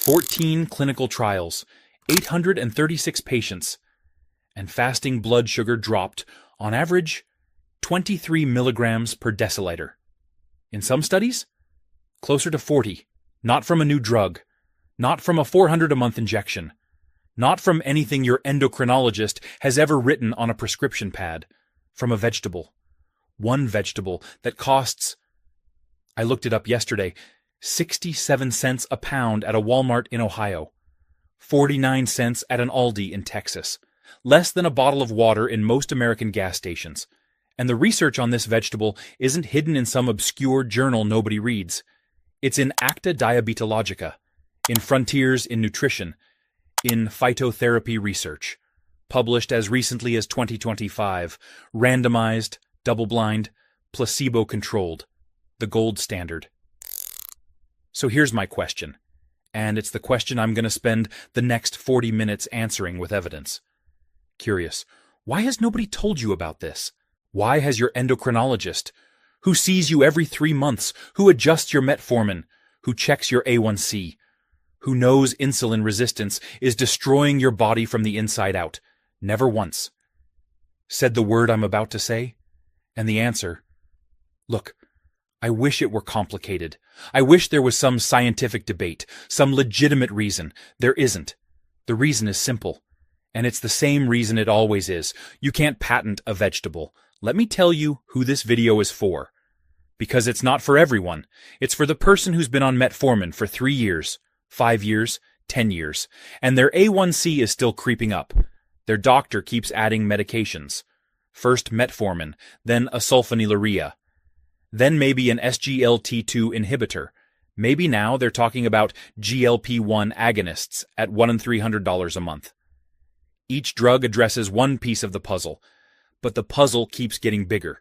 14 clinical trials, 836 patients, and fasting blood sugar dropped, on average, 23 milligrams per deciliter. In some studies, closer to 40, not from a new drug, not from a $400 a month injection, not from anything your endocrinologist has ever written on a prescription pad, from a vegetable. One vegetable that costs, I looked it up yesterday, 67 cents a pound at a Walmart in Ohio, 49 cents at an Aldi in Texas, less than a bottle of water in most American gas stations. And the research on this vegetable isn't hidden in some obscure journal nobody reads. It's in Acta Diabetologica, in Frontiers in Nutrition, in Phytotherapy Research, published as recently as 2025, randomized, double-blind, placebo-controlled, the gold standard. So here's my question, and it's the question I'm going to spend the next 40 minutes answering with evidence. Curious, why has nobody told you about this? Why has your endocrinologist, who sees you every 3 months, who adjusts your metformin, who checks your A1C, who knows insulin resistance is destroying your body from the inside out, never once said the word I'm about to say? And the answer, look, I wish it were complicated. I wish there was some scientific debate, some legitimate reason. There isn't. The reason is simple. And it's the same reason it always is. You can't patent a vegetable. Let me tell you who this video is for. Because it's not for everyone. It's for the person who's been on metformin for 3 years, 5 years, 10 years, and their A1C is still creeping up. Their doctor keeps adding medications. First metformin, then a sulfonylurea, then maybe an SGLT2 inhibitor. Maybe now they're talking about GLP-1 agonists at $100 and $300 a month. Each drug addresses one piece of the puzzle, but the puzzle keeps getting bigger.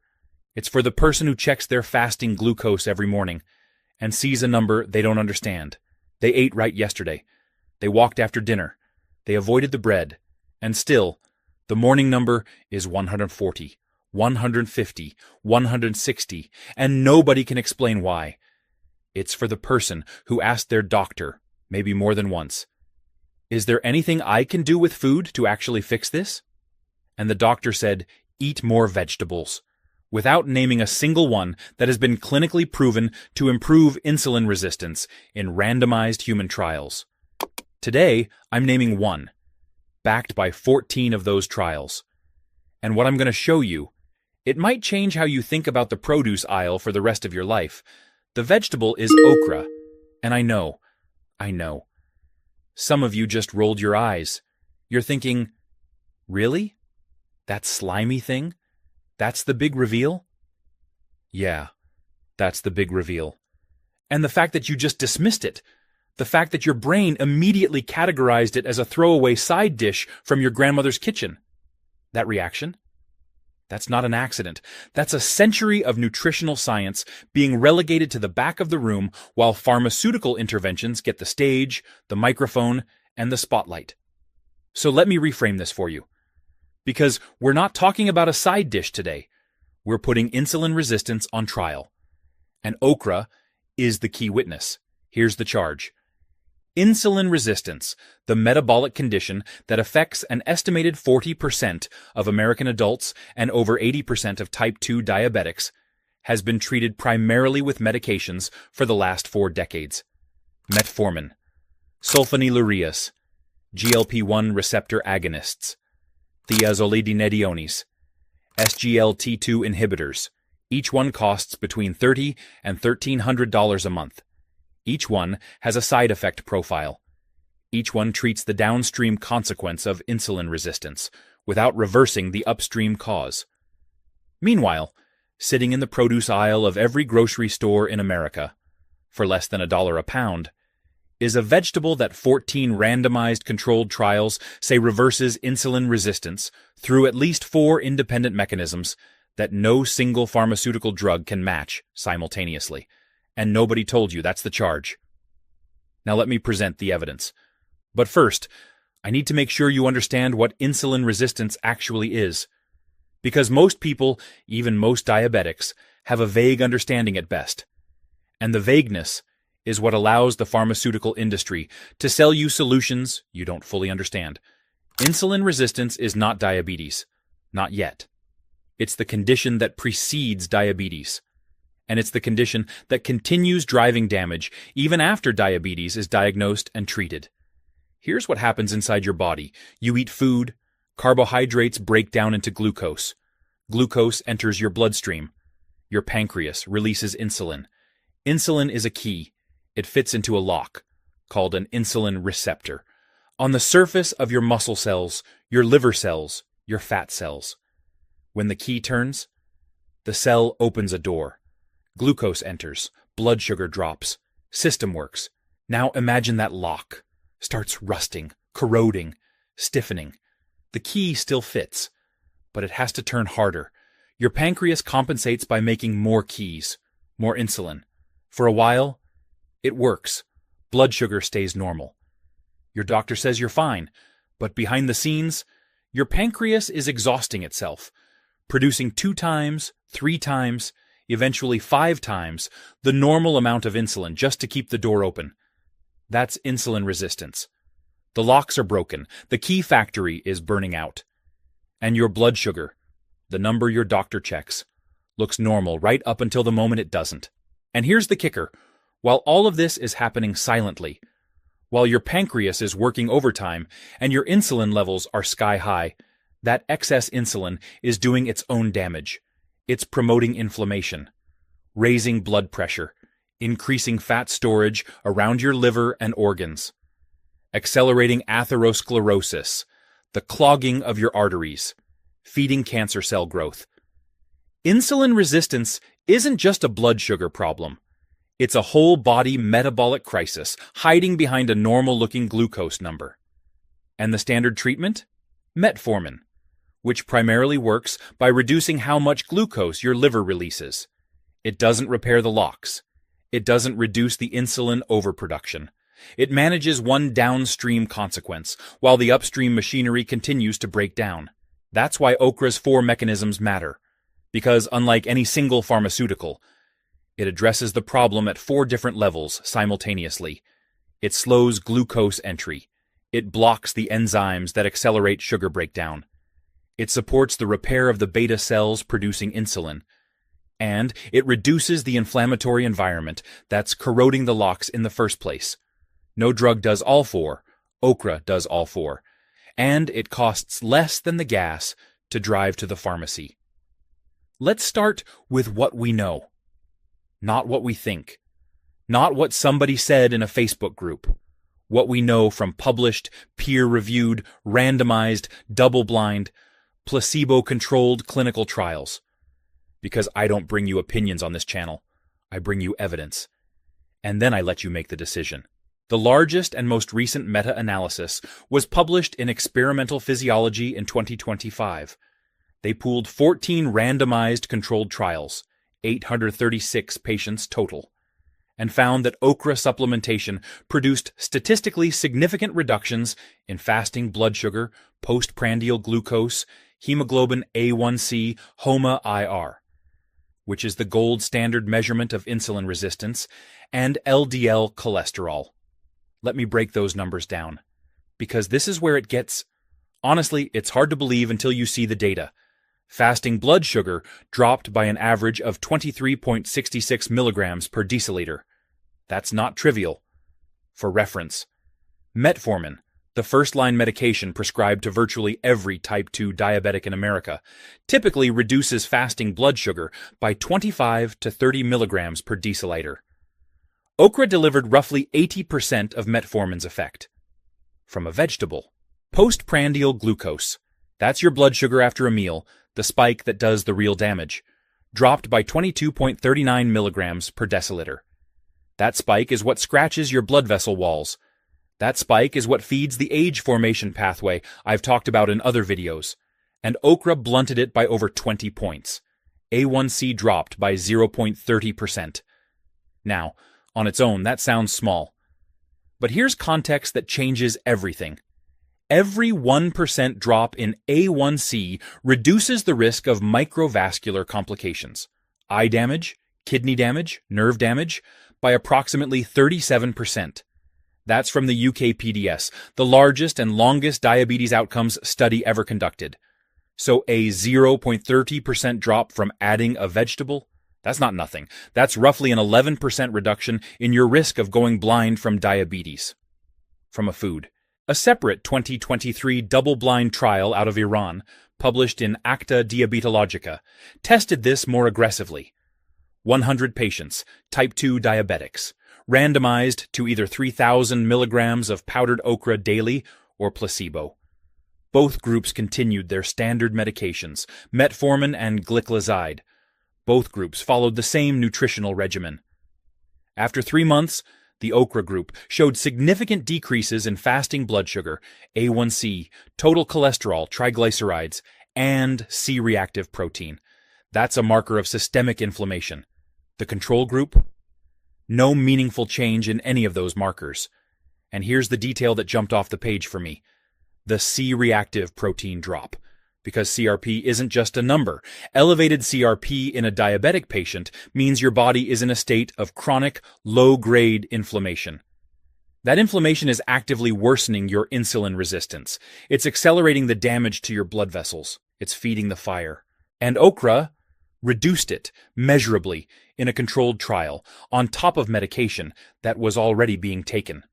It's for the person who checks their fasting glucose every morning and sees a number they don't understand. They ate right yesterday. They walked after dinner. They avoided the bread. And still, the morning number is 140, 150, 160, and nobody can explain why. It's for the person who asked their doctor, maybe more than once, "Is there anything I can do with food to actually fix this?" And the doctor said, "Eat more vegetables," without naming a single one that has been clinically proven to improve insulin resistance in randomized human trials. Today, I'm naming one, backed by 14 of those trials. And what I'm going to show you, it might change how you think about the produce aisle for the rest of your life. The vegetable is okra, and I know. Some of you just rolled your eyes. You're thinking, really? That slimy thing? That's the big reveal? Yeah, that's the big reveal. And the fact that you just dismissed it, the fact that your brain immediately categorized it as a throwaway side dish from your grandmother's kitchen. That reaction? That's not an accident. That's a century of nutritional science being relegated to the back of the room while pharmaceutical interventions get the stage, the microphone, and the spotlight. So let me reframe this for you. Because we're not talking about a side dish today. We're putting insulin resistance on trial. And okra is the key witness. Here's the charge. Insulin resistance, the metabolic condition that affects an estimated 40% of American adults and over 80% of type 2 diabetics, has been treated primarily with medications for the last 4 decades. Metformin, sulfonylureas, GLP-1 receptor agonists, thiazolidinediones, SGLT2 inhibitors. Each one costs between $30 and $1,300 a month. Each one has a side effect profile. Each one treats the downstream consequence of insulin resistance without reversing the upstream cause. Meanwhile, sitting in the produce aisle of every grocery store in America, for less than $1 a pound, is a vegetable that 14 randomized controlled trials say reverses insulin resistance through at least 4 independent mechanisms that no single pharmaceutical drug can match simultaneously. And nobody told you that's the charge. Now let me present the evidence. But first, I need to make sure you understand what insulin resistance actually is. Because most people, even most diabetics, have a vague understanding at best. And the vagueness is what allows the pharmaceutical industry to sell you solutions you don't fully understand. Insulin resistance is not diabetes. Not yet. It's the condition that precedes diabetes. And it's the condition that continues driving damage even after diabetes is diagnosed and treated. Here's what happens inside your body. You eat food, carbohydrates break down into glucose. Glucose enters your bloodstream. Your pancreas releases insulin. Insulin is a key. It fits into a lock, called an insulin receptor, on the surface of your muscle cells, your liver cells, your fat cells. When the key turns, the cell opens a door. Glucose enters, blood sugar drops, system works. Now imagine that lock starts rusting, corroding, stiffening. The key still fits, but it has to turn harder. Your pancreas compensates by making more keys, more insulin. For a while, it works. Blood sugar stays normal. Your doctor says you're fine, but behind the scenes, your pancreas is exhausting itself, producing 2 times, 3 times, eventually 5 times the normal amount of insulin just to keep the door open. That's insulin resistance. The locks are broken. The key factory is burning out. And your blood sugar, the number your doctor checks, looks normal right up until the moment it doesn't. And here's the kicker. While all of this is happening silently, while your pancreas is working overtime and your insulin levels are sky high, that excess insulin is doing its own damage. It's promoting inflammation, raising blood pressure, increasing fat storage around your liver and organs, accelerating atherosclerosis, the clogging of your arteries, feeding cancer cell growth. Insulin resistance isn't just a blood sugar problem. It's a whole-body metabolic crisis hiding behind a normal-looking glucose number. And the standard treatment? Metformin, which primarily works by reducing how much glucose your liver releases. It doesn't repair the locks. It doesn't reduce the insulin overproduction. It manages one downstream consequence, while the upstream machinery continues to break down. That's why Okra's 4 mechanisms matter, because unlike any single pharmaceutical, it addresses the problem at 4 different levels simultaneously. It slows glucose entry. It blocks the enzymes that accelerate sugar breakdown. It supports the repair of the beta cells producing insulin. And it reduces the inflammatory environment that's corroding the locks in the first place. No drug does all 4. Okra does all 4. And it costs less than the gas to drive to the pharmacy. Let's start with what we know. Not what we think. Not what somebody said in a Facebook group. What we know from published, peer-reviewed, randomized, double-blind, placebo-controlled clinical trials. Because I don't bring you opinions on this channel. I bring you evidence. And then I let you make the decision. The largest and most recent meta-analysis was published in Experimental Physiology in 2025. They pooled 14 randomized controlled trials, 836 patients total, and found that okra supplementation produced statistically significant reductions in fasting blood sugar, postprandial glucose, hemoglobin A1C, HOMA-IR, which is the gold standard measurement of insulin resistance, and LDL cholesterol. Let me break those numbers down, because this is where it gets... Honestly, it's hard to believe until you see the data. Fasting blood sugar dropped by an average of 23.66 milligrams per deciliter. That's not trivial. For reference, metformin, the first-line medication prescribed to virtually every type 2 diabetic in America, typically reduces fasting blood sugar by 25 to 30 milligrams per deciliter. Okra delivered roughly 80% of metformin's effect. From a vegetable. Postprandial glucose, that's your blood sugar after a meal, the spike that does the real damage, dropped by 22.39 milligrams per deciliter. That spike is what scratches your blood vessel walls. That spike is what feeds the age formation pathway I've talked about in other videos, and okra blunted it by over 20 points. A1C dropped by 0.30%. Now, on its own, that sounds small. But here's context that changes everything. Every 1% drop in A1C reduces the risk of microvascular complications, eye damage, kidney damage, nerve damage, by approximately 37%. That's from the UKPDS, the largest and longest diabetes outcomes study ever conducted. So a 0.30% drop from adding a vegetable? That's not nothing. That's roughly an 11% reduction in your risk of going blind from diabetes. From a food. A separate 2023 double-blind trial out of Iran, published in Acta Diabetologica, tested this more aggressively. 100 patients, type 2 diabetics, randomized to either 3,000 milligrams of powdered okra daily or placebo. Both groups continued their standard medications, metformin and gliclazide. Both groups followed the same nutritional regimen. After 3 months, the okra group showed significant decreases in fasting blood sugar, A1C, total cholesterol, triglycerides, and C-reactive protein. That's a marker of systemic inflammation. The control group? No meaningful change in any of those markers. And here's the detail that jumped off the page for me. The C-reactive protein drop. Because CRP isn't just a number. Elevated CRP in a diabetic patient means your body is in a state of chronic, low-grade inflammation. That inflammation is actively worsening your insulin resistance. It's accelerating the damage to your blood vessels. It's feeding the fire. And okra reduced it measurably in a controlled trial, on top of medication that was already being taken.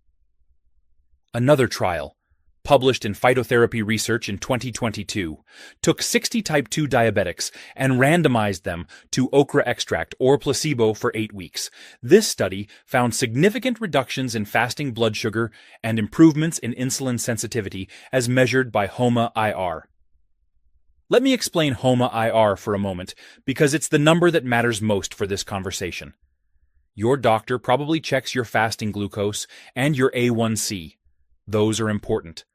Another trial, published in Phytotherapy Research in 2022, took 60 type 2 diabetics and randomized them to okra extract or placebo for 8 weeks. This study found significant reductions in fasting blood sugar and improvements in insulin sensitivity as measured by HOMA-IR. Let me explain HOMA-IR for a moment, because it's the number that matters most for this conversation. Your doctor probably checks your fasting glucose and your A1C. Those are important.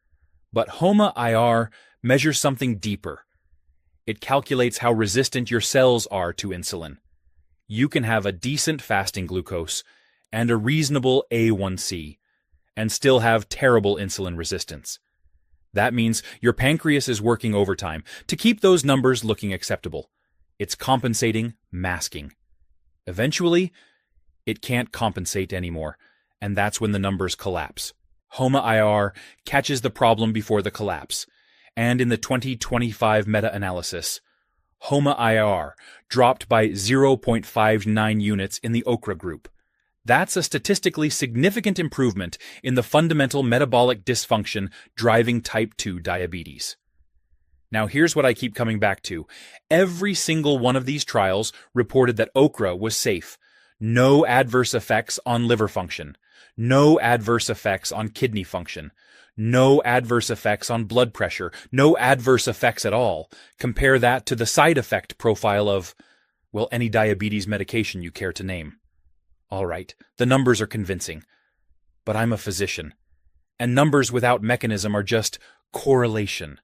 But HOMA-IR measures something deeper. It calculates how resistant your cells are to insulin. You can have a decent fasting glucose and a reasonable A1C, and still have terrible insulin resistance. That means your pancreas is working overtime to keep those numbers looking acceptable. It's compensating, masking. Eventually, it can't compensate anymore, and that's when the numbers collapse. HOMA-IR catches the problem before the collapse, and in the 2025 meta-analysis, HOMA-IR dropped by 0.59 units in the okra group. That's a statistically significant improvement in the fundamental metabolic dysfunction driving type 2 diabetes. Now here's what I keep coming back to. Every single one of these trials reported that okra was safe. No adverse effects on liver function. No adverse effects on kidney function. No adverse effects on blood pressure. No adverse effects at all. Compare that to the side effect profile of, well, any diabetes medication you care to name. All right, the numbers are convincing. But I'm a physician. And numbers without mechanism are just correlation.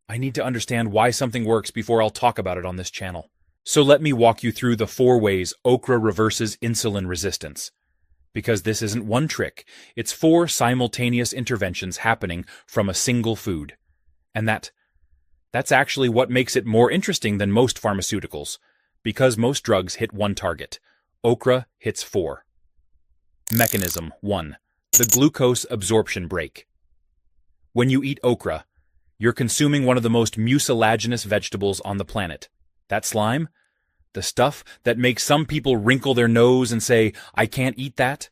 I need to understand why something works before I'll talk about it on this channel. So let me walk you through the 4 ways okra reverses insulin resistance. Because this isn't one trick, it's 4 simultaneous interventions happening from a single food. And that's actually what makes it more interesting than most pharmaceuticals, because most drugs hit one target. Okra hits 4. Mechanism 1. The glucose absorption brake. When you eat okra, you're consuming one of the most mucilaginous vegetables on the planet. That slime? The stuff that makes some people wrinkle their nose and say, "I can't eat that"?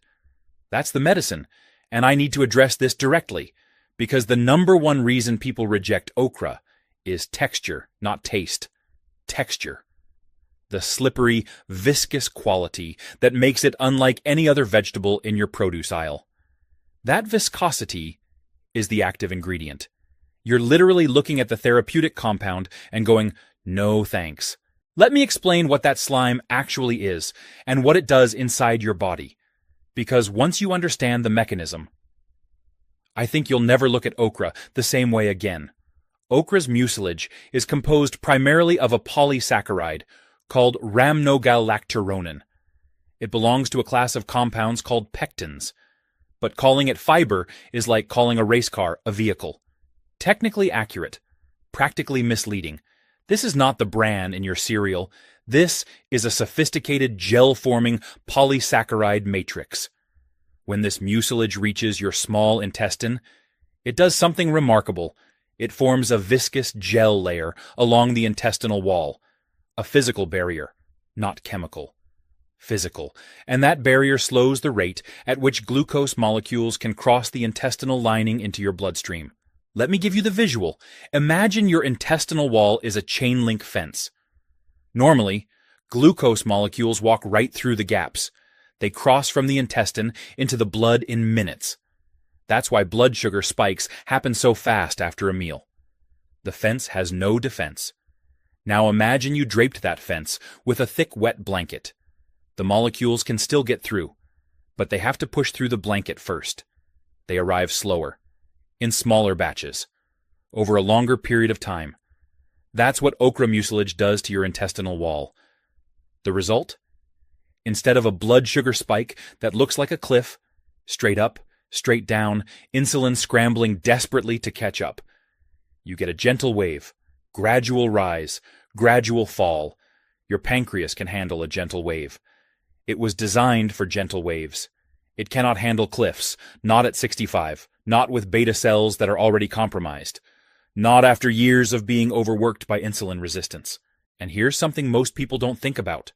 That's the medicine, and I need to address this directly, because the number one reason people reject okra is texture, not taste. Texture. The slippery, viscous quality that makes it unlike any other vegetable in your produce aisle. That viscosity is the active ingredient. You're literally looking at the therapeutic compound and going, "No thanks." Let me explain what that slime actually is and what it does inside your body. Because once you understand the mechanism, I think you'll never look at okra the same way again. Okra's mucilage is composed primarily of a polysaccharide called rhamnogalacturonin. It belongs to a class of compounds called pectins. But calling it fiber is like calling a race car a vehicle. Technically accurate, practically misleading. This is not the bran in your cereal. This is a sophisticated gel-forming polysaccharide matrix. When this mucilage reaches your small intestine, it does something remarkable. It forms a viscous gel layer along the intestinal wall, a physical barrier, not chemical. Physical, and that barrier slows the rate at which glucose molecules can cross the intestinal lining into your bloodstream. Let me give you the visual. Imagine your intestinal wall is a chain-link fence. Normally, glucose molecules walk right through the gaps. They cross from the intestine into the blood in minutes. That's why blood sugar spikes happen so fast after a meal. The fence has no defense. Now imagine you draped that fence with a thick wet blanket. The molecules can still get through, but they have to push through the blanket first. They arrive slower, in smaller batches, over a longer period of time. That's what okra mucilage does to your intestinal wall. The result? Instead of a blood sugar spike that looks like a cliff, straight up, straight down, insulin scrambling desperately to catch up, you get a gentle wave, gradual rise, gradual fall. Your pancreas can handle a gentle wave. It was designed for gentle waves. It cannot handle cliffs, not at 65, not with beta cells that are already compromised, not after years of being overworked by insulin resistance. And here's something most people don't think about.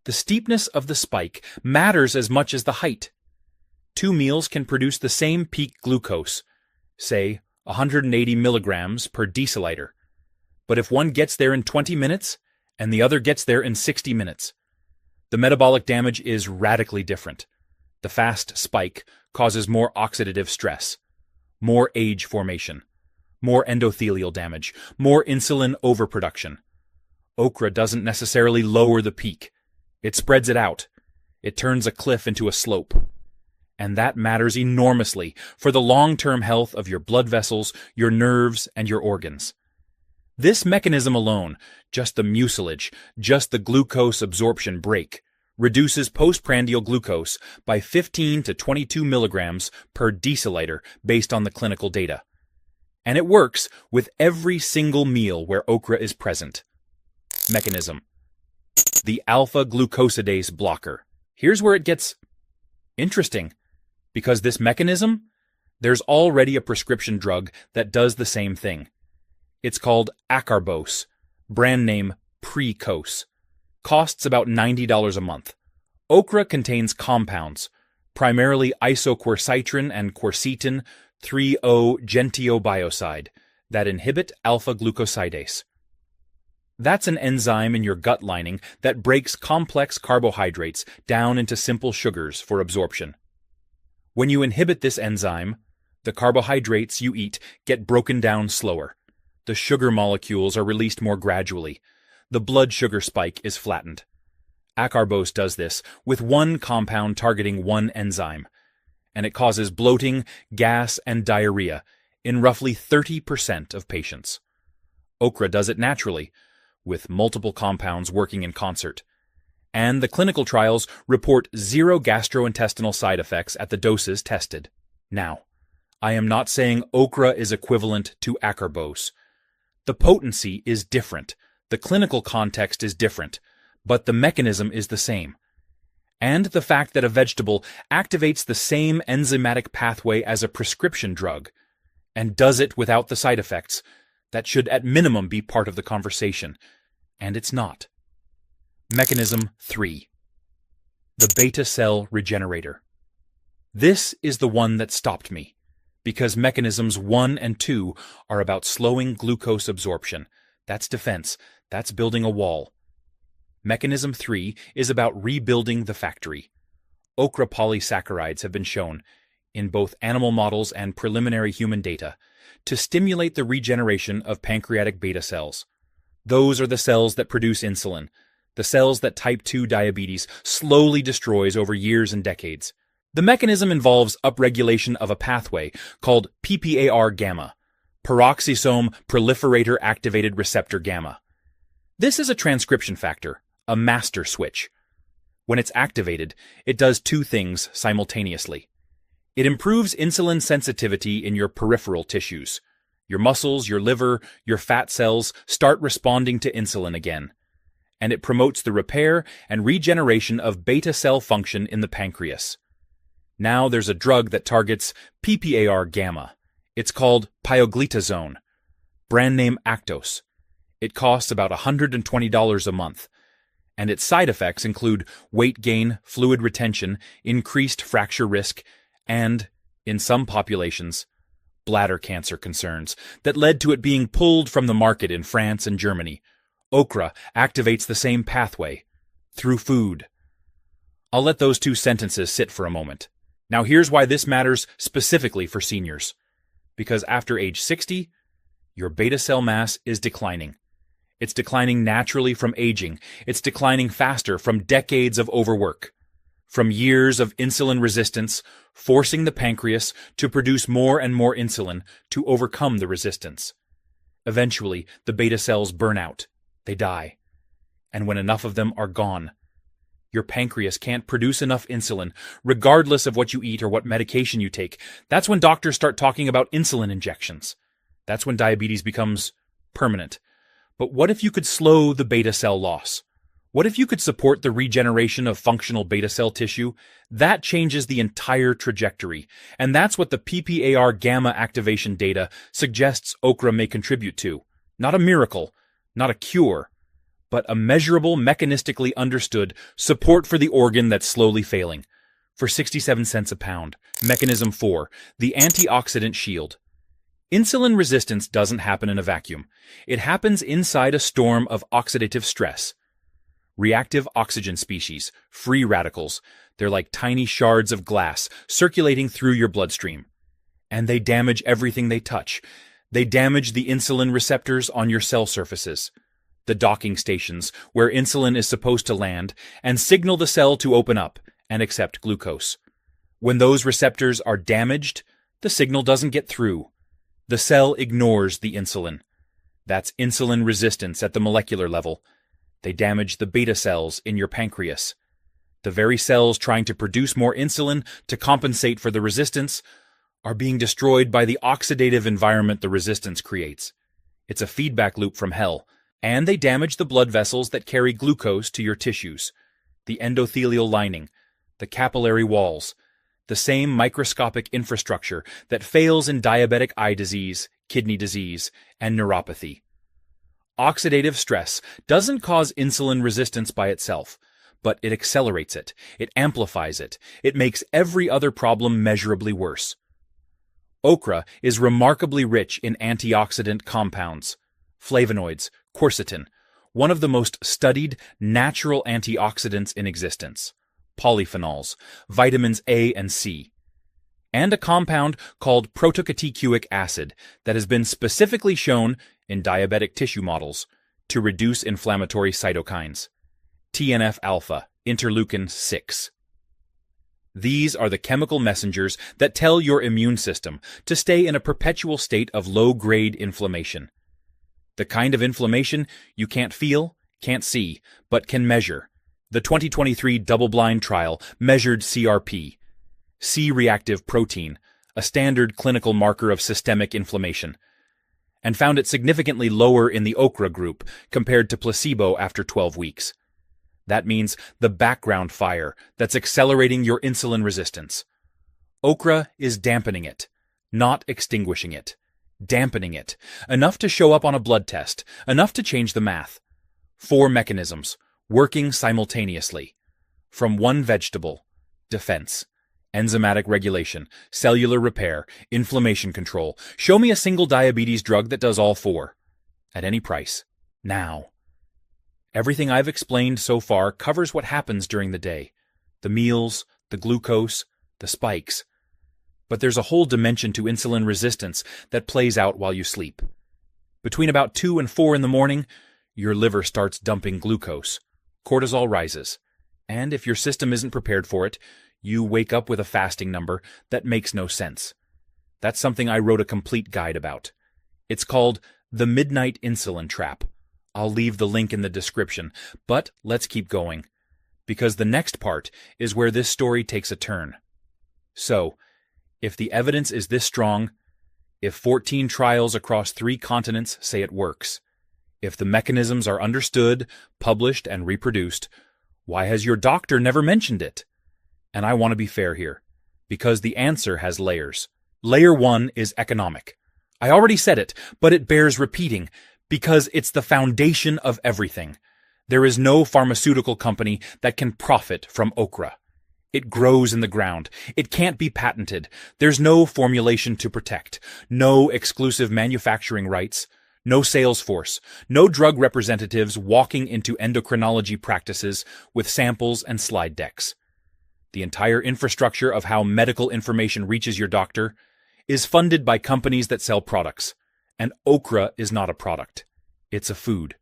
The steepness of the spike matters as much as the height. 2 meals can produce the same peak glucose, say 180 milligrams per deciliter. But if one gets there in 20 minutes and the other gets there in 60 minutes, the metabolic damage is radically different. The fast spike causes more oxidative stress, more age formation, more endothelial damage, more insulin overproduction. Okra doesn't necessarily lower the peak. It spreads it out. It turns a cliff into a slope. And that matters enormously for the long-term health of your blood vessels, your nerves, and your organs. This mechanism alone, just the mucilage, just the glucose absorption brake, reduces postprandial glucose by 15 to 22 milligrams per deciliter based on the clinical data. And it works with every single meal where okra is present. Mechanism: the alpha-glucosidase blocker. Here's where it gets interesting. Because this mechanism, there's already a prescription drug that does the same thing. It's called acarbose, brand name Precose. Costs about $90 a month. Okra contains compounds, primarily isoquercitrin and quercetin 3-O-gentiobioside, that inhibit alpha-glucosidase. That's an enzyme in your gut lining that breaks complex carbohydrates down into simple sugars for absorption. When you inhibit this enzyme, the carbohydrates you eat get broken down slower. The sugar molecules are released more gradually. The blood sugar spike is flattened. Acarbose does this with one compound targeting one enzyme, and it causes bloating, gas, and diarrhea in roughly 30% of patients. Okra does it naturally, with multiple compounds working in concert. And the clinical trials report 0 gastrointestinal side effects at the doses tested. Now, I am not saying okra is equivalent to acarbose. The potency is different, the clinical context is different, but the mechanism is the same. And the fact that a vegetable activates the same enzymatic pathway as a prescription drug, and does it without the side effects, that should at minimum be part of the conversation. And it's not. Mechanism 3. The beta cell regenerator. This is the one that stopped me, because mechanisms 1 and 2 are about slowing glucose absorption. That's defense. That's building a wall. Mechanism 3 is about rebuilding the factory. Okra polysaccharides have been shown, in both animal models and preliminary human data, to stimulate the regeneration of pancreatic beta cells. Those are the cells that produce insulin, the cells that type 2 diabetes slowly destroys over years and decades. The mechanism involves upregulation of a pathway called PPAR-gamma, peroxisome proliferator activated receptor gamma. This is a transcription factor, a master switch. When it's activated, it does 2 things simultaneously. It improves insulin sensitivity in your peripheral tissues. Your muscles, your liver, your fat cells start responding to insulin again. and it promotes the repair and regeneration of beta cell function in the pancreas. Now there's a drug that targets PPAR gamma. It's called pioglitazone, brand name Actos. It costs about $120 a month, and its side effects include weight gain, fluid retention, increased fracture risk, and, in some populations, bladder cancer concerns that led to it being pulled from the market in France and Germany. Okra activates the same pathway, through food. I'll let those two sentences sit for a moment. Now here's why this matters specifically for seniors. Because after age 60, your beta cell mass is declining. It's declining naturally from aging. It's declining faster from decades of overwork, from years of insulin resistance, forcing the pancreas to produce more and more insulin to overcome the resistance. Eventually, the beta cells burn out. They die. And when enough of them are gone, your pancreas can't produce enough insulin, regardless of what you eat or what medication you take. That's when doctors start talking about insulin injections. That's when diabetes becomes permanent. But what if you could slow the beta cell loss? What if you could support the regeneration of functional beta cell tissue? That changes the entire trajectory. And that's what the PPAR gamma activation data suggests okra may contribute to. Not a miracle, not a cure, but a measurable, mechanistically understood support for the organ that's slowly failing. For 67 cents a pound. Mechanism 4, the antioxidant shield. Insulin resistance doesn't happen in a vacuum. It happens inside a storm of oxidative stress. Reactive oxygen species, free radicals. They're like tiny shards of glass circulating through your bloodstream. And they damage everything they touch. They damage the insulin receptors on your cell surfaces, the docking stations where insulin is supposed to land, and signal the cell to open up and accept glucose. When those receptors are damaged, the signal doesn't get through. The cell ignores the insulin. That's insulin resistance at the molecular level. They damage the beta cells in your pancreas. The very cells trying to produce more insulin to compensate for the resistance are being destroyed by the oxidative environment the resistance creates. It's a feedback loop from hell. And they damage the blood vessels that carry glucose to your tissues, the endothelial lining, the capillary walls, the same microscopic infrastructure that fails in diabetic eye disease, kidney disease, and neuropathy. Oxidative stress doesn't cause insulin resistance by itself, but it accelerates it, it amplifies it, it makes every other problem measurably worse. Okra is remarkably rich in antioxidant compounds, flavonoids, quercetin, one of the most studied natural antioxidants in existence, polyphenols, vitamins A and C, and a compound called protocatechuic acid that has been specifically shown in diabetic tissue models to reduce inflammatory cytokines, TNF-alpha, interleukin-6. These are the chemical messengers that tell your immune system to stay in a perpetual state of low-grade inflammation. The kind of inflammation you can't feel, can't see, but can measure. The 2023 double-blind trial measured CRP, C-reactive protein, a standard clinical marker of systemic inflammation, and found it significantly lower in the okra group compared to placebo after 12 weeks. That means the background fire that's accelerating your insulin resistance. Okra is dampening it, not extinguishing it. Dampening it, enough to show up on a blood test, enough to change the math. 4 mechanisms, working simultaneously. From one vegetable, defense, enzymatic regulation, cellular repair, inflammation control. Show me a single diabetes drug that does all 4. At any price. Now. Everything I've explained so far covers what happens during the day. The meals, the glucose, the spikes. But there's a whole dimension to insulin resistance that plays out while you sleep. Between about 2 and 4 in the morning, your liver starts dumping glucose. Cortisol rises. And if your system isn't prepared for it, you wake up with a fasting number that makes no sense. That's something I wrote a complete guide about. It's called The Midnight Insulin Trap. I'll leave the link in the description, but let's keep going, because the next part is where this story takes a turn. So, if the evidence is this strong, if 14 trials across 3 continents say it works, If the mechanisms are understood, published, and reproduced, why has your doctor never mentioned it? And I want to be fair here, because the answer has layers. Layer 1 is economic. I already said it, but it bears repeating, because it's the foundation of everything. There is no pharmaceutical company that can profit from okra. It grows in the ground. It can't be patented. There's no formulation to protect, no exclusive manufacturing rights, no sales force, no drug representatives walking into endocrinology practices with samples and slide decks. The entire infrastructure of how medical information reaches your doctor is funded by companies that sell products, and okra is not a product. It's a food.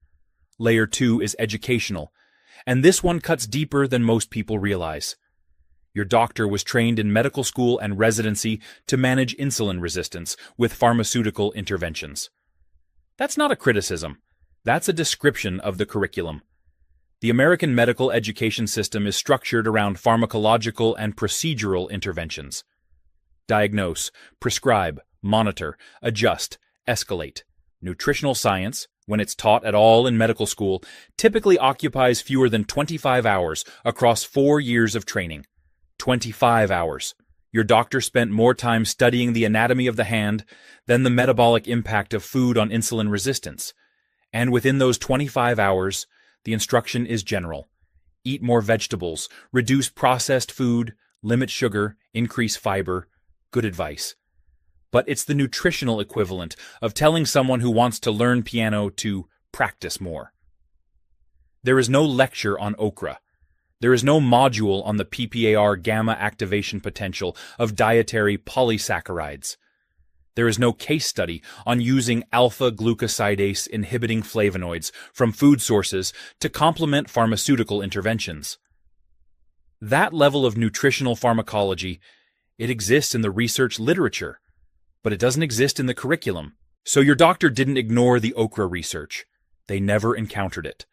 Layer 2 is educational, and this one cuts deeper than most people realize. Your doctor was trained in medical school and residency to manage insulin resistance with pharmaceutical interventions. That's not a criticism. That's a description of the curriculum. The American medical education system is structured around pharmacological and procedural interventions. Diagnose, prescribe, monitor, adjust, escalate. Nutritional science, when it's taught at all in medical school, typically occupies fewer than 25 hours across 4 years of training. 25 hours. Your doctor spent more time studying the anatomy of the hand than the metabolic impact of food on insulin resistance. And within those 25 hours, the instruction is general. Eat more vegetables, reduce processed food, limit sugar, increase fiber. Good advice. But it's the nutritional equivalent of telling someone who wants to learn piano to practice more. There is no lecture on okra. There is no module on the PPAR gamma activation potential of dietary polysaccharides. There is no case study on using alpha-glucosidase inhibiting flavonoids from food sources to complement pharmaceutical interventions. That level of nutritional pharmacology, it exists in the research literature, but it doesn't exist in the curriculum. So your doctor didn't ignore the okra research. They never encountered it.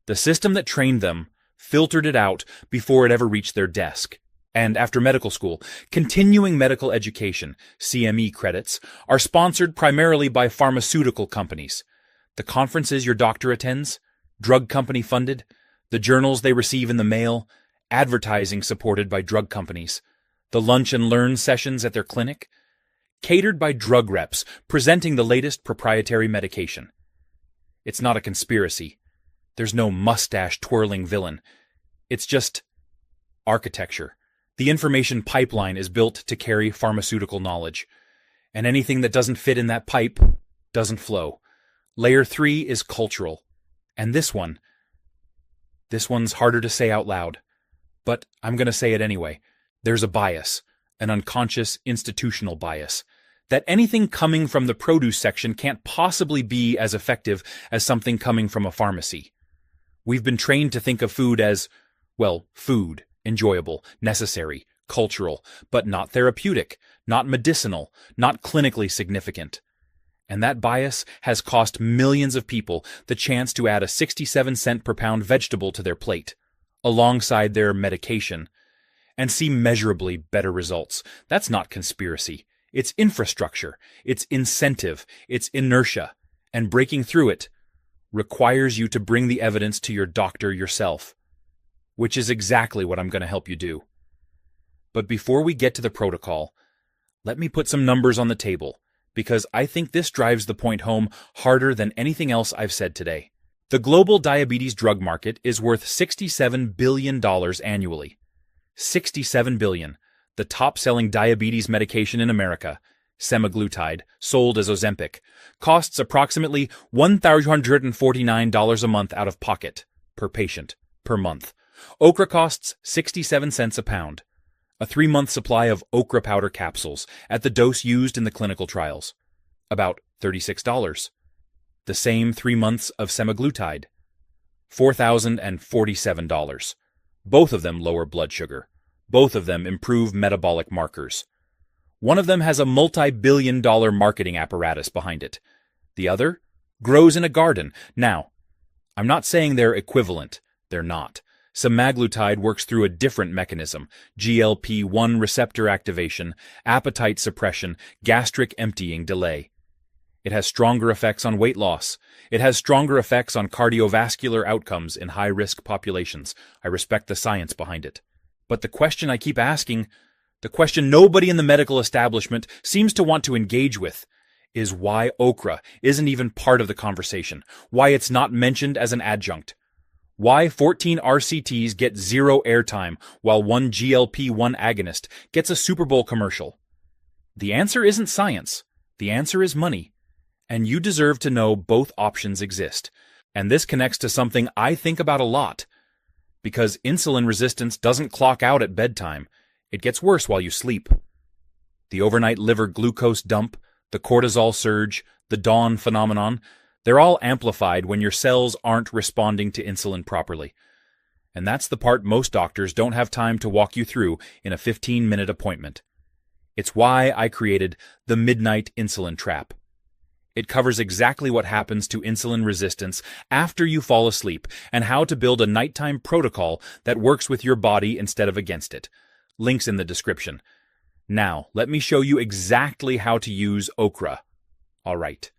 The system that trained them filtered it out before it ever reached their desk. And after medical school, continuing medical education, CME credits, are sponsored primarily by pharmaceutical companies. The conferences your doctor attends, drug company funded, the journals they receive in the mail, advertising supported by drug companies, the lunch and learn sessions at their clinic, catered by drug reps presenting the latest proprietary medication. It's not a conspiracy. There's no mustache-twirling villain. It's just architecture. The information pipeline is built to carry pharmaceutical knowledge, and anything that doesn't fit in that pipe doesn't flow. Layer 3 is cultural, and this one's harder to say out loud, but I'm going to say it anyway. There's a bias, an unconscious institutional bias, that anything coming from the produce section can't possibly be as effective as something coming from a pharmacy. We've been trained to think of food as, well, food, enjoyable, necessary, cultural, but not therapeutic, not medicinal, not clinically significant. And that bias has cost millions of people the chance to add a 67-cent per pound vegetable to their plate, alongside their medication, and see measurably better results. That's not conspiracy. It's infrastructure, it's incentive, it's inertia, and breaking through it requires you to bring the evidence to your doctor yourself, which is exactly what I'm going to help you do. But before we get to the protocol, let me put some numbers on the table, because I think this drives the point home harder than anything else I've said today. The global diabetes drug market is worth $67 billion annually. $67 billion, the top-selling diabetes medication in America, semaglutide, sold as Ozempic, costs approximately $1,349 a month out of pocket, per patient, per month. Okra costs 67 cents a pound, a 3-month supply of okra powder capsules at the dose used in the clinical trials, about $36. The same 3 months of semaglutide, $4,047. Both of them lower blood sugar. Both of them improve metabolic markers. One of them has a multi-billion-dollar marketing apparatus behind it. The other grows in a garden. Now, I'm not saying they're equivalent. They're not. Semaglutide works through a different mechanism: GLP-1 receptor activation, appetite suppression, gastric emptying delay. It has stronger effects on weight loss. It has stronger effects on cardiovascular outcomes in high-risk populations. I respect the science behind it. But the question I keep asking, the question nobody in the medical establishment seems to want to engage with, is why okra isn't even part of the conversation, why it's not mentioned as an adjunct. Why 14 RCTs get zero airtime while one GLP-1 agonist gets a Super Bowl commercial. The answer isn't science. The answer is money. And you deserve to know both options exist. And this connects to something I think about a lot. Because insulin resistance doesn't clock out at bedtime. It gets worse while you sleep. The overnight liver glucose dump, the cortisol surge, the dawn phenomenon, they're all amplified when your cells aren't responding to insulin properly. And that's the part most doctors don't have time to walk you through in a 15-minute appointment. It's why I created the Midnight Insulin Trap. It covers exactly what happens to insulin resistance after you fall asleep and how to build a nighttime protocol that works with your body instead of against it. Links in the description. Now, let me show you exactly how to use okra. All right.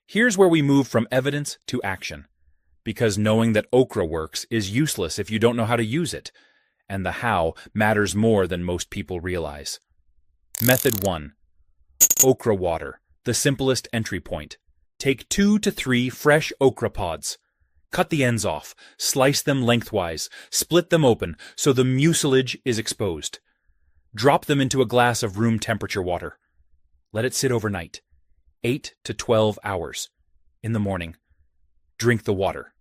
Here's where we move from evidence to action. Because knowing that okra works is useless if you don't know how to use it. And the how matters more than most people realize. Method 1. Okra water. The simplest entry point. Take 2 to 3 fresh okra pods. Cut the ends off, slice them lengthwise, split them open so the mucilage is exposed. Drop them into a glass of room temperature water. Let it sit overnight, 8 to 12 hours. In the morning, drink the water.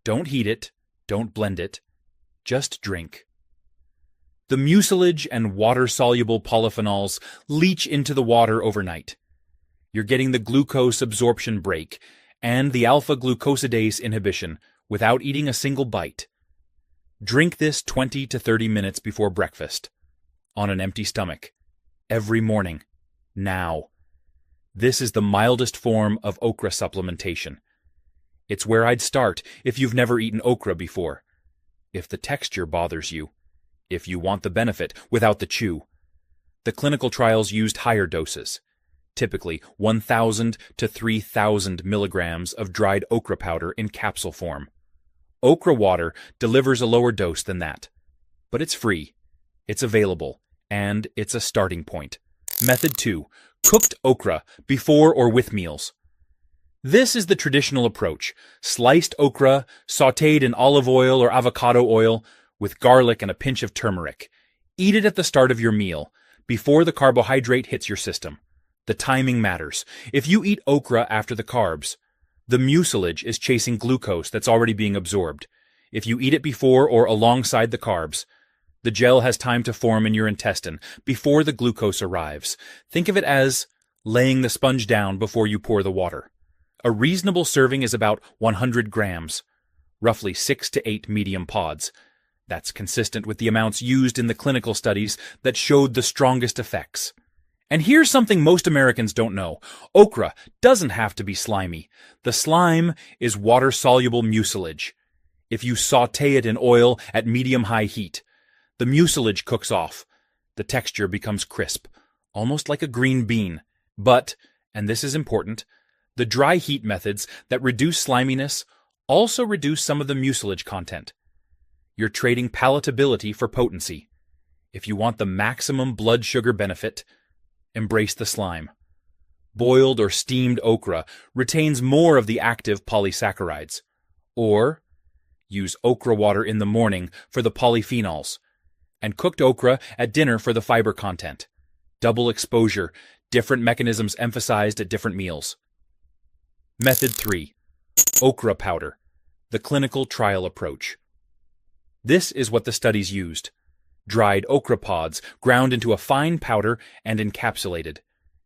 Don't heat it, don't blend it, just drink. The mucilage and water-soluble polyphenols leach into the water overnight. You're getting the glucose absorption break and the alpha-glucosidase inhibition without eating a single bite. Drink this 20 to 30 minutes before breakfast, on an empty stomach, every morning, now. This is the mildest form of okra supplementation. It's where I'd start if you've never eaten okra before, if the texture bothers you, if you want the benefit without the chew. The clinical trials used higher doses. Typically 1,000 to 3,000 milligrams of dried okra powder in capsule form. Okra water delivers a lower dose than that. But it's free, it's available, and it's a starting point. Method 2. Cooked okra before or with meals. This is the traditional approach. Sliced okra, sautéed in olive oil or avocado oil, with garlic and a pinch of turmeric. Eat it at the start of your meal, before the carbohydrate hits your system. The timing matters. If you eat okra after the carbs, the mucilage is chasing glucose that's already being absorbed. If you eat it before or alongside the carbs, the gel has time to form in your intestine before the glucose arrives. Think of it as laying the sponge down before you pour the water. A reasonable serving is about 100 grams, roughly 6 to 8 medium pods. That's consistent with the amounts used in the clinical studies that showed the strongest effects. And here's something most Americans don't know. Okra doesn't have to be slimy. The slime is water-soluble mucilage. If you sauté it in oil at medium-high heat, the mucilage cooks off. The texture becomes crisp, almost like a green bean. But, and this is important, the dry heat methods that reduce sliminess also reduce some of the mucilage content. You're trading palatability for potency. If you want the maximum blood sugar benefit, embrace the slime. Boiled or steamed okra retains more of the active polysaccharides. Or, use okra water in the morning for the polyphenols, and cooked okra at dinner for the fiber content. Double exposure, different mechanisms emphasized at different meals. Method 3. Okra powder, the clinical trial approach. This is what the studies used. Dried okra pods, ground into a fine powder and encapsulated.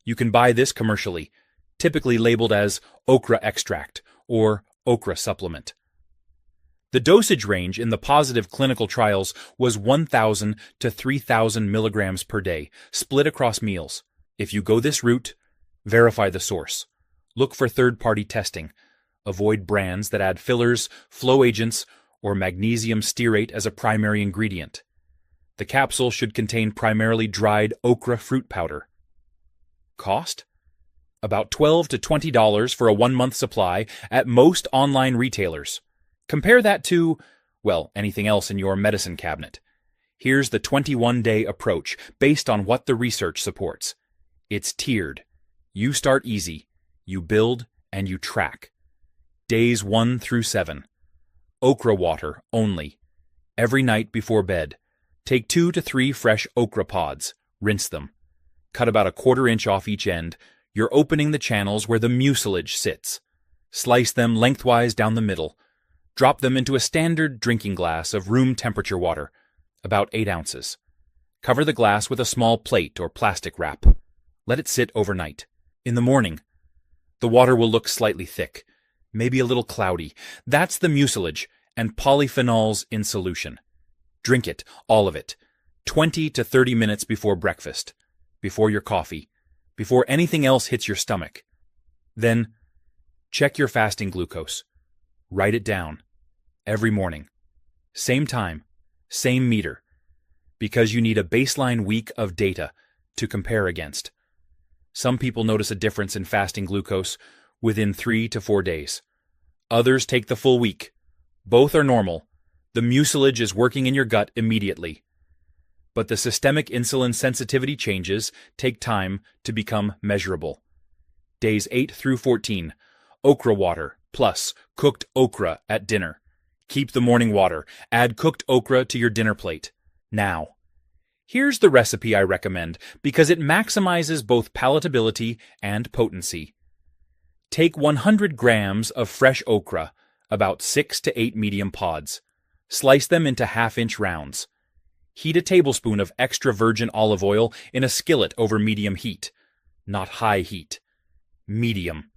You can buy this commercially, typically labeled as okra extract or okra supplement. The dosage range in the positive clinical trials was 1,000 to 3,000 milligrams per day, split across meals. If you go this route, verify the source. Look for third-party testing. Avoid brands that add fillers, flow agents, or magnesium stearate as a primary ingredient. The capsule should contain primarily dried okra fruit powder. Cost? about $12 to $20 for a 1-month supply at most online retailers. Compare that to, well, anything else in your medicine cabinet. Here's the 21-day approach based on what the research supports. It's tiered. You start easy, you build, and you track. Days 1 through 7. Okra water only. Every night before bed. Take 2 to 3 fresh okra pods. Rinse them. Cut about a 1/4 inch off each end. You're opening the channels where the mucilage sits. Slice them lengthwise down the middle. Drop them into a standard drinking glass of room temperature water, about 8 ounces. Cover the glass with a small plate or plastic wrap. Let it sit overnight. In the morning, the water will look slightly thick, maybe a little cloudy. That's the mucilage and polyphenols in solution. Drink it, all of it, 20 to 30 minutes before breakfast, before your coffee, before anything else hits your stomach. Then, check your fasting glucose. Write it down. Every morning. Same time, same meter. Because you need a baseline week of data to compare against. Some people notice a difference in fasting glucose within 3 to 4 days. Others take the full week. Both are normal. The mucilage is working in your gut immediately. But the systemic insulin sensitivity changes take time to become measurable. Days 8 through 14. Okra water plus cooked okra at dinner. Keep the morning water. Add cooked okra to your dinner plate. Now. Here's the recipe I recommend because it maximizes both palatability and potency. Take 100 grams of fresh okra, about 6 to 8 medium pods. Slice them into 1/2 inch rounds. Heat a tablespoon of extra virgin olive oil in a skillet over medium heat. Not high heat. Medium.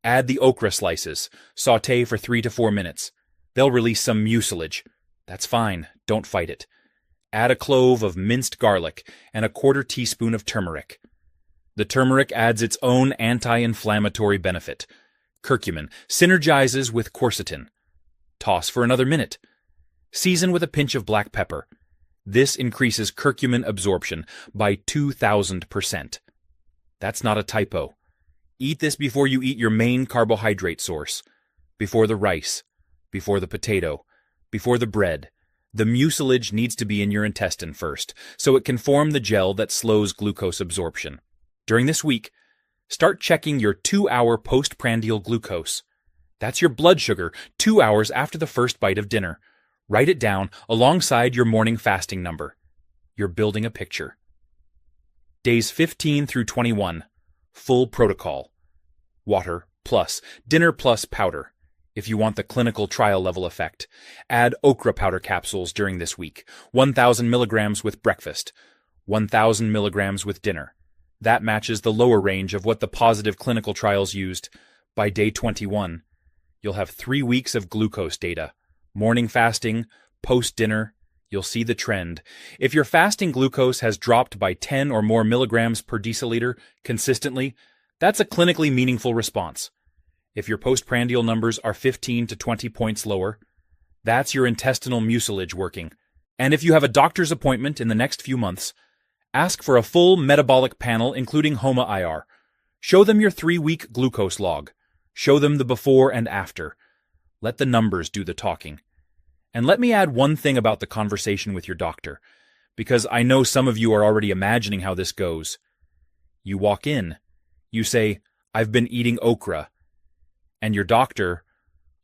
Add the okra slices. Sauté for 3 to 4 minutes. They'll release some mucilage. That's fine. Don't fight it. Add a clove of minced garlic and a 1/4 teaspoon of turmeric. The turmeric adds its own anti-inflammatory benefit. Curcumin synergizes with quercetin. Toss for another minute. Season with a pinch of black pepper. This increases curcumin absorption by 2,000%. That's not a typo. Eat this before you eat your main carbohydrate source. Before the rice. Before the potato. Before the bread. The mucilage needs to be in your intestine first, so it can form the gel that slows glucose absorption. During this week, start checking your 2-hour postprandial glucose. That's your blood sugar 2 hours after the first bite of dinner. Write it down alongside your morning fasting number. You're building a picture. Days 15 through 21. Full protocol. Water plus, dinner plus powder. If you want the clinical trial level effect, add okra powder capsules during this week. 1,000 milligrams with breakfast. 1,000 milligrams with dinner. That matches the lower range of what the positive clinical trials used. By day 21, you'll have 3 weeks of glucose data. Morning fasting, post-dinner, you'll see the trend. If your fasting glucose has dropped by 10 or more milligrams per deciliter consistently, that's a clinically meaningful response. If your postprandial numbers are 15 to 20 points lower, that's your intestinal mucilage working. And if you have a doctor's appointment in the next few months, ask for a full metabolic panel including HOMA-IR. Show them your 3-week glucose log. Show them the before and after. Let the numbers do the talking. And let me add one thing about the conversation with your doctor, because I know some of you are already imagining how this goes. You walk in. You say, "I've been eating okra." And your doctor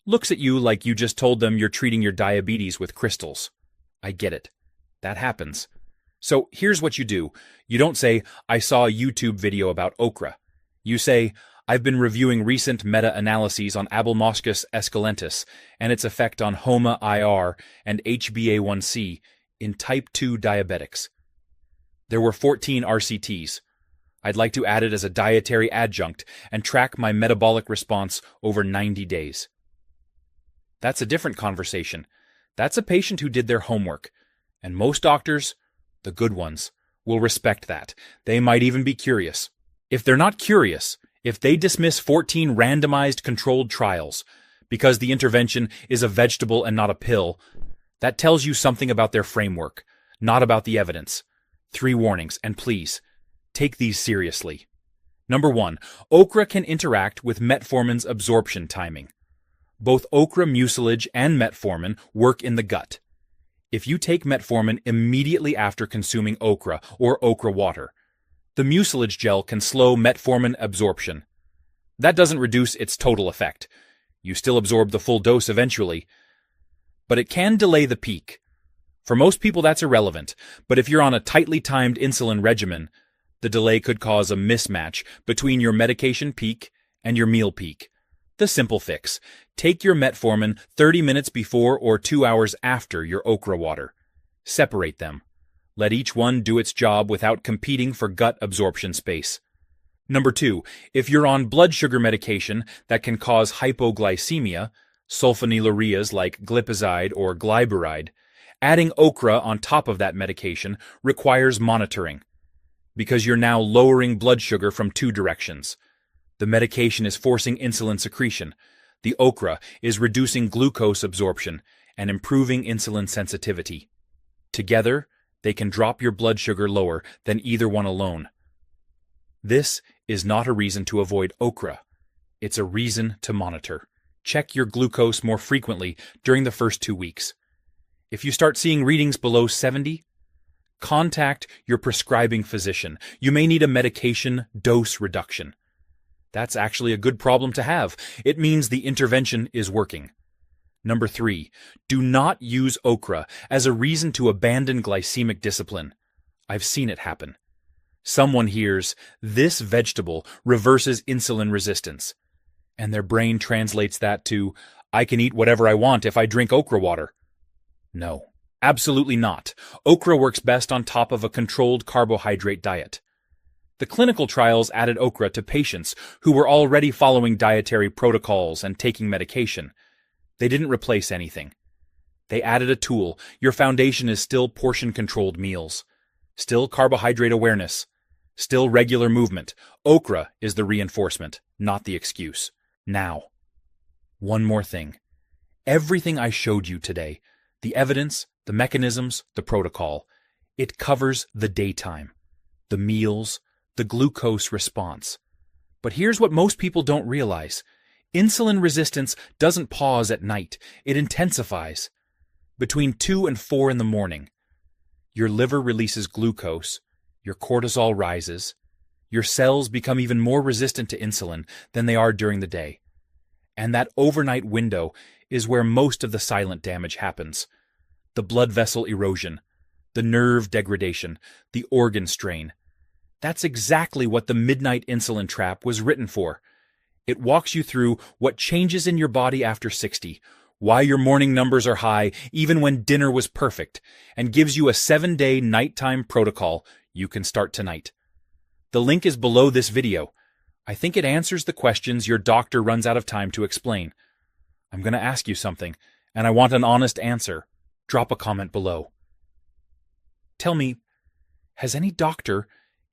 looks at you like you just told them you're treating your diabetes with crystals. I get it. That happens. So here's what you do. You don't say, "I saw a YouTube video about okra." You say, "I've been reviewing recent meta-analyses on Abelmoschus esculentus and its effect on HOMA-IR and HbA1c in type 2 diabetics. There were 14 RCTs. I'd like to add it as a dietary adjunct and track my metabolic response over 90 days. That's a different conversation. That's a patient who did their homework. And most doctors, the good ones, will respect that. They might even be curious. If they're not curious, if they dismiss 14 randomized controlled trials because the intervention is a vegetable and not a pill, that tells you something about their framework, not about the evidence. 3 warnings, and please, take these seriously. Number 1. Okra can interact with metformin's absorption timing. Both okra mucilage and metformin work in the gut. If you take metformin immediately after consuming okra or okra water, the mucilage gel can slow metformin absorption. That doesn't reduce its total effect. You still absorb the full dose eventually, but it can delay the peak. For most people that's irrelevant, but if you're on a tightly timed insulin regimen, the delay could cause a mismatch between your medication peak and your meal peak. The simple fix: take your metformin 30 minutes before or 2 hours after your okra water. Separate them. Let each one do its job without competing for gut absorption space. Number 2, if you're on blood sugar medication that can cause hypoglycemia, sulfonylureas like glipizide or glyburide, adding okra on top of that medication requires monitoring, because you're now lowering blood sugar from 2 directions. The medication is forcing insulin secretion. The okra is reducing glucose absorption and improving insulin sensitivity. Together, they can drop your blood sugar lower than either one alone. This is not a reason to avoid okra. It's a reason to monitor. Check your glucose more frequently during the first 2 weeks. If you start seeing readings below 70, contact your prescribing physician. You may need a medication dose reduction. That's actually a good problem to have. It means the intervention is working. Number 3, do not use okra as a reason to abandon glycemic discipline. I've seen it happen. Someone hears, "This vegetable reverses insulin resistance," and their brain translates that to, "I can eat whatever I want if I drink okra water." No, absolutely not. Okra works best on top of a controlled carbohydrate diet. The clinical trials added okra to patients who were already following dietary protocols and taking medication. They didn't replace anything. They added a tool. Your foundation is still portion-controlled meals, still carbohydrate awareness, still regular movement. Okra is the reinforcement, not the excuse. Now, one more thing. Everything I showed you today, the evidence, the mechanisms, the protocol, it covers the daytime, the meals, the glucose response. But here's what most people don't realize. Insulin resistance doesn't pause at night. It intensifies. Between 2 and 4 in the morning, your liver releases glucose, your cortisol rises, your cells become even more resistant to insulin than they are during the day. And that overnight window is where most of the silent damage happens. The blood vessel erosion, the nerve degradation, the organ strain. That's exactly what the midnight insulin trap was written for. It walks you through what changes in your body after 60, why your morning numbers are high even when dinner was perfect, and gives you a 7-day nighttime protocol you can start tonight. The link is below this video. I think it answers the questions your doctor runs out of time to explain. I'm going to ask you something, and I want an honest answer. Drop a comment below. Tell me, has any doctor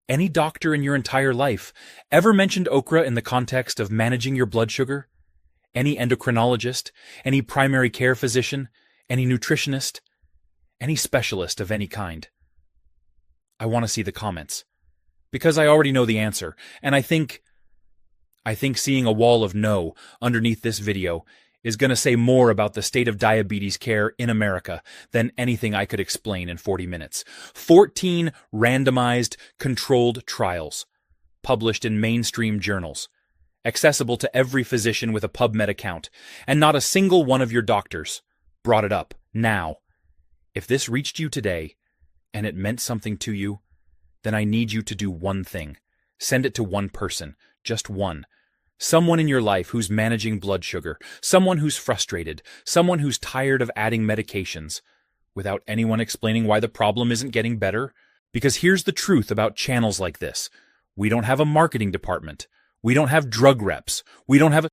in your entire life ever mentioned okra in the context of managing your blood sugar? Any endocrinologist, any primary care physician, any nutritionist, any specialist of any kind? I want to see the comments, because I already know the answer, and I think seeing a wall of no underneath this video is going to say more about the state of diabetes care in America than anything I could explain in 40 minutes. 14 randomized, controlled trials, published in mainstream journals, accessible to every physician with a PubMed account, and not a single one of your doctors brought it up. Now, if this reached you today, and it meant something to you, then I need you to do one thing. Send it to one person, just one. Someone in your life who's managing blood sugar, someone who's frustrated, someone who's tired of adding medications, without anyone explaining why the problem isn't getting better. Because here's the truth about channels like this. We don't have a marketing department. We don't have drug reps. We don't have